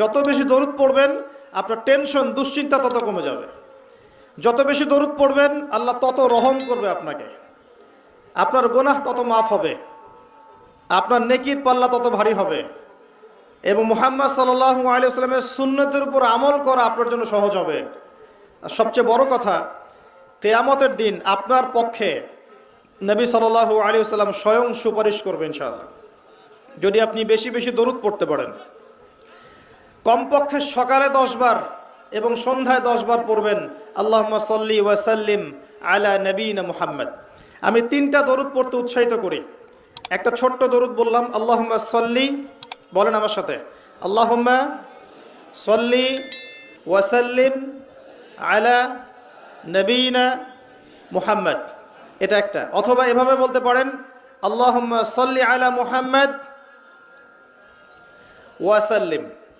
যত বেশি দরুদ পড়বেন আপনার টেনশন দুশ্চিন্তা তত কমে যাবে। যত বেশি দরুদ পড়বেন আল্লাহ তত রহম করবে আপনাকে, আপনার গুনাহ তত মাফ হবে, আপনার নেকির পাল্লা তত ভারী হবে এবং মুহাম্মদ সাল্লাল্লাহু আলাইহি ওয়াসাল্লামের সুন্নতের উপর আমল করা আপনার জন্য সহজ হবে। আর সবচেয়ে বড় কথা, কিয়ামতের দিন আপনার পক্ষে নবী সাল্লাল্লাহু আলাইহি ওয়াসাল্লাম স্বয়ং সুপারিশ করবেন ইনশাআল্লাহ, যদি আপনি বেশি বেশি দরুদ পড়তে পারেন। কমপক্ষে সকালে 10 বার এবং সন্ধ্যায় 10 বার পড়বেন আল্লাহুম্মা সাল্লি ওয়া সাল্লিম আলা নবিয়িনা মুহাম্মদ। আমি 3টা দরুদ পড়তে উৎসাহিত করি। একটা ছোট্ট দরুদ বললাম, আল্লাহুম্মা সাল্লি, বলেন আমার সাথে, আল্লাহুম্মা সাল্লি ওয়া সাল্লিম আলা নবিয়িনা মুহাম্মদ, এটা একটা। অথবা এভাবে বলতে পারেন, আল্লাহুম্মা সাল্লি আলা মুহাম্মদ ওয়া সাল্লিম।